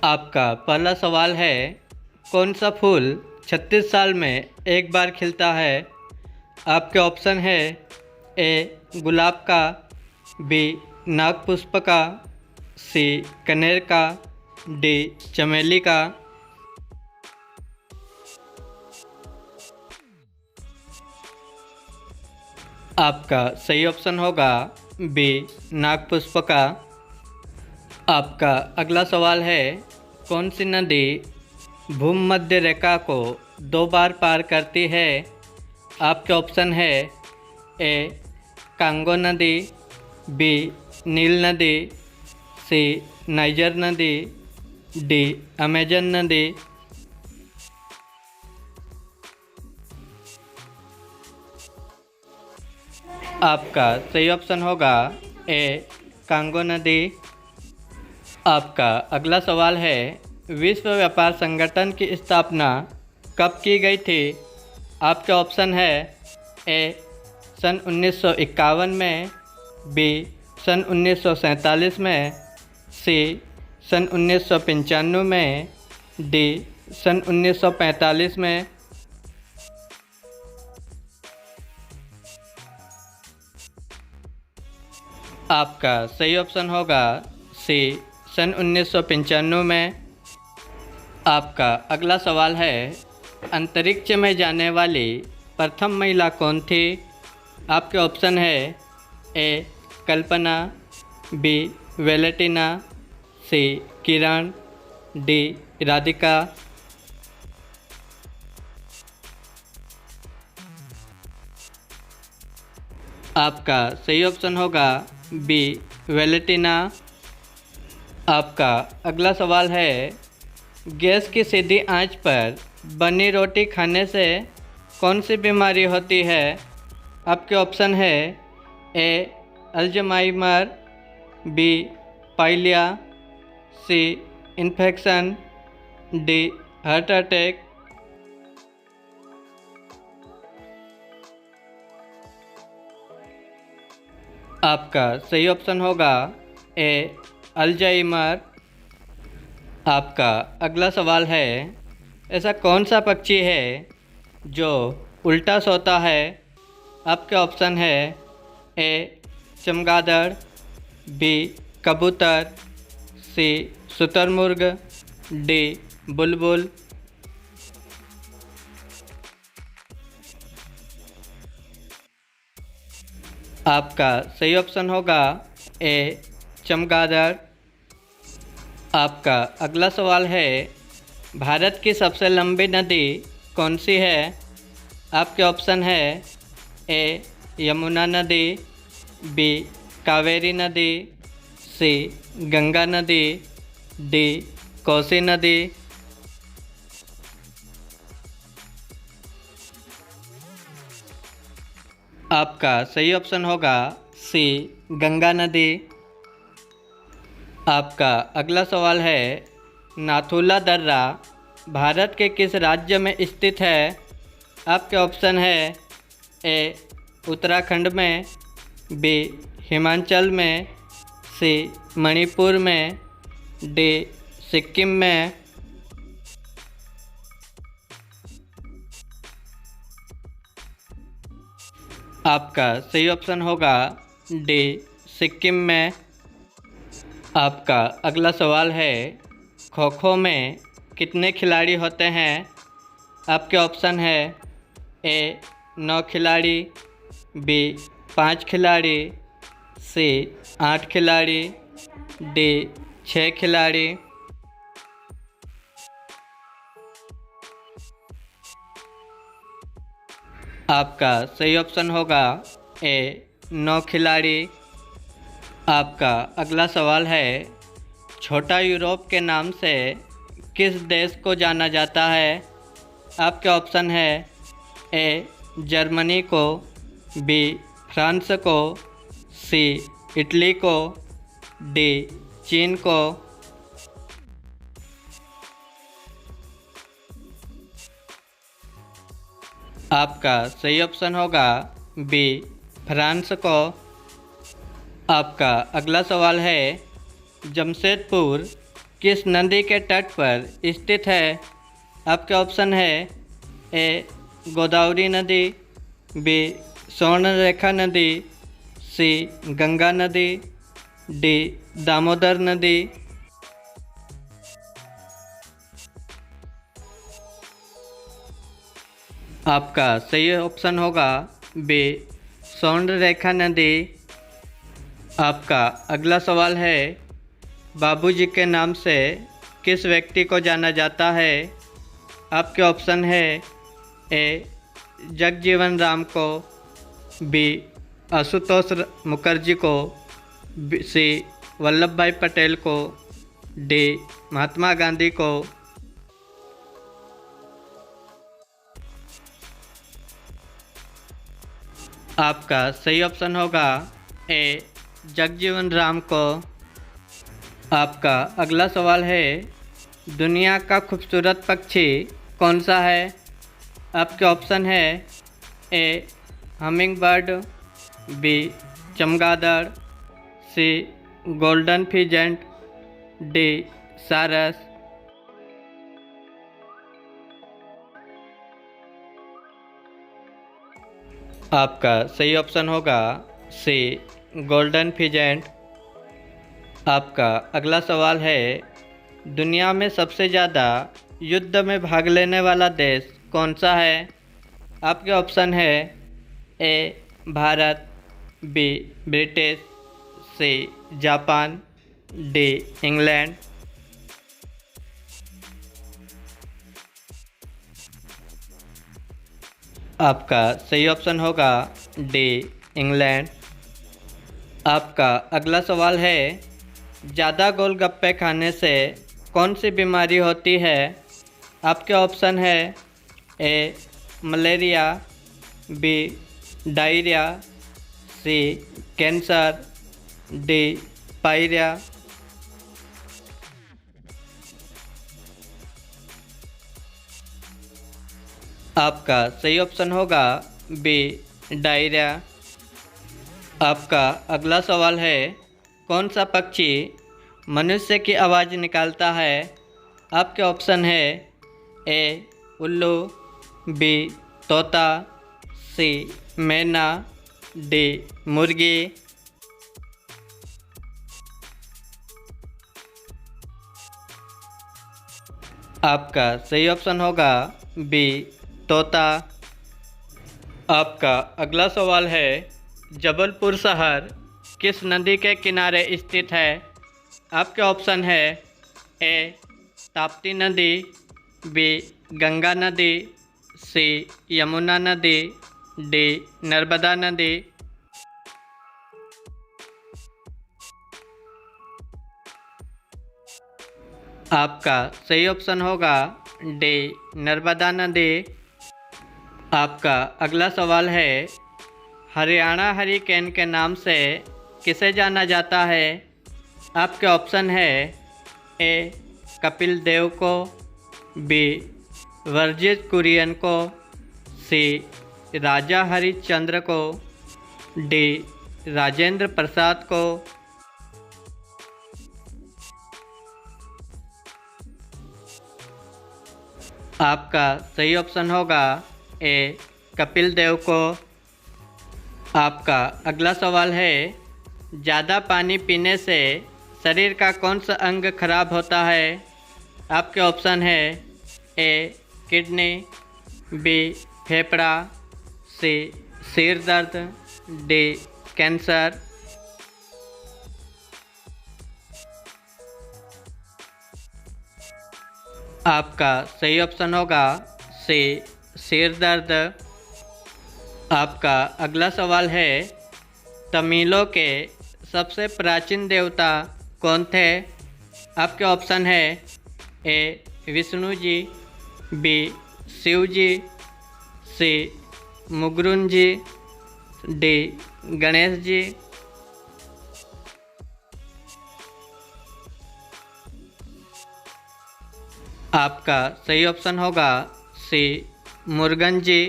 आपका पहला सवाल है, कौन सा फूल 36 साल में एक बार खिलता है? आपके ऑप्शन है ए गुलाब का, बी नागपुष्प का, सी कनेर का, डी चमेली का। आपका सही ऑप्शन होगा बी नागपुष्प का। आपका अगला सवाल है, कौन सी नदी भूमध्य रेखा को 2 बार पार करती है? आपके ऑप्शन है ए कांगो नदी, बी नील नदी, सी नाइजर नदी, डी अमेजन नदी। आपका सही ऑप्शन होगा ए कांगो नदी। आपका अगला सवाल है, विश्व व्यापार संगठन की स्थापना कब की गई थी? आपके ऑप्शन है ए सन 1951 में, बी सन 1947 में, सी सन 1995 में, डी सन 1945 में। आपका सही ऑप्शन होगा सी सन 1995 में। आपका अगला सवाल है, अंतरिक्ष में जाने वाली प्रथम महिला कौन थी? आपके ऑप्शन है ए कल्पना, बी वेलेटिना, सी किरण, डी राधिका। आपका सही ऑप्शन होगा बी वेलेटिना। आपका अगला सवाल है, गैस की सीधी आंच पर बनी रोटी खाने से कौन सी बीमारी होती है? आपके ऑप्शन है ए अल्जाइमर, बी पाइलिया, सी इन्फेक्शन, डी हार्ट अटैक। आपका सही ऑप्शन होगा ए अल्जाइमर। आपका अगला सवाल है, ऐसा कौन सा पक्षी है जो उल्टा सोता है? आपके ऑप्शन है ए चमगादड़, बी कबूतर, सी शुतुरमुर्ग, डी बुलबुल। आपका सही ऑप्शन होगा ए चमगादड़। आपका अगला सवाल है, भारत की सबसे लंबी नदी कौन सी है? आपके ऑप्शन है ए यमुना नदी, बी कावेरी नदी, सी गंगा नदी, डी कोसी नदी। आपका सही ऑप्शन होगा सी गंगा नदी। आपका अगला सवाल है, नाथुला दर्रा भारत के किस राज्य में स्थित है? आपके ऑप्शन है ए उत्तराखंड में, बी हिमाचल में, सी मणिपुर में, डी सिक्किम में। आपका सही ऑप्शन होगा डी सिक्किम में। आपका अगला सवाल है, खो खो में कितने खिलाड़ी होते हैं? आपके ऑप्शन है ए 9 खिलाड़ी, बी 5 खिलाड़ी, सी 8 खिलाड़ी, डी 6 खिलाड़ी। आपका सही ऑप्शन होगा ए 9 खिलाड़ी। आपका अगला सवाल है, छोटा यूरोप के नाम से किस देश को जाना जाता है? आपके ऑप्शन है ए जर्मनी को, बी फ्रांस को, सी इटली को, डी चीन को। आपका सही ऑप्शन होगा बी फ्रांस को। आपका अगला सवाल है, जमशेदपुर किस नदी के तट पर स्थित है? आपके ऑप्शन है ए गोदावरी नदी, बी स्वर्णरेखा नदी, सी गंगा नदी, डी दामोदर नदी। आपका सही ऑप्शन होगा बी स्वर्णरेखा नदी। आपका अगला सवाल है, बाबूजी के नाम से किस व्यक्ति को जाना जाता है? आपके ऑप्शन है ए जगजीवन राम को, बी आशुतोष मुखर्जी को, सी वल्लभ भाई पटेल को, डी महात्मा गांधी को। आपका सही ऑप्शन होगा ए जगजीवन राम को। आपका अगला सवाल है, दुनिया का खूबसूरत पक्षी कौन सा है? आपके ऑप्शन है ए हमिंग बर्ड, बी चमगादड़, सी गोल्डन फिजेंट, डी सारस। आपका सही ऑप्शन होगा सी गोल्डन फिजेंट। आपका अगला सवाल है, दुनिया में सबसे ज़्यादा युद्ध में भाग लेने वाला देश कौन सा है? आपके ऑप्शन है A Bharat, B British, C Japan, D England. आपका सही ऑप्शन होगा डी इंग्लैंड। आपका अगला सवाल है, ज़्यादा गोलगप्पे खाने से कौन सी बीमारी होती है? आपके ऑप्शन है ए मलेरिया, बी डायरिया, सी कैंसर, डी पायरिया। आपका सही ऑप्शन होगा बी डायरिया। आपका अगला सवाल है, कौन सा पक्षी मनुष्य की आवाज़ निकालता है? आपके ऑप्शन है ए उल्लू, बी तोता, सी मैना, डी मुर्गी। आपका सही ऑप्शन होगा बी तोता। आपका अगला सवाल है, जबलपुर शहर किस नदी के किनारे स्थित है? आपके ऑप्शन है ए ताप्ती नदी, बी गंगा नदी, सी यमुना नदी, डी नर्मदा नदी। आपका सही ऑप्शन होगा डी नर्मदा नदी। आपका अगला सवाल है, हरियाणा हरिकेन के नाम से किसे जाना जाता है? आपके ऑप्शन है ए कपिल देव को, बी वर्जित कुरियन को, सी राजा हरिश्चंद्र को, डी राजेंद्र प्रसाद को। आपका सही ऑप्शन होगा ए कपिल देव को। आपका अगला सवाल है, ज़्यादा पानी पीने से शरीर का कौन सा अंग खराब होता है? आपके ऑप्शन है ए किडनी, बी फेफड़ा, सी सिर दर्द, डी कैंसर। आपका सही ऑप्शन होगा सी सिर दर्द। आपका अगला सवाल है, तमिलों के सबसे प्राचीन देवता कौन थे? आपके ऑप्शन है ए विष्णु जी, बी शिव जी, सी मुगरुन जी, डी गणेश जी। आपका सही ऑप्शन होगा सी मुरुगन जी।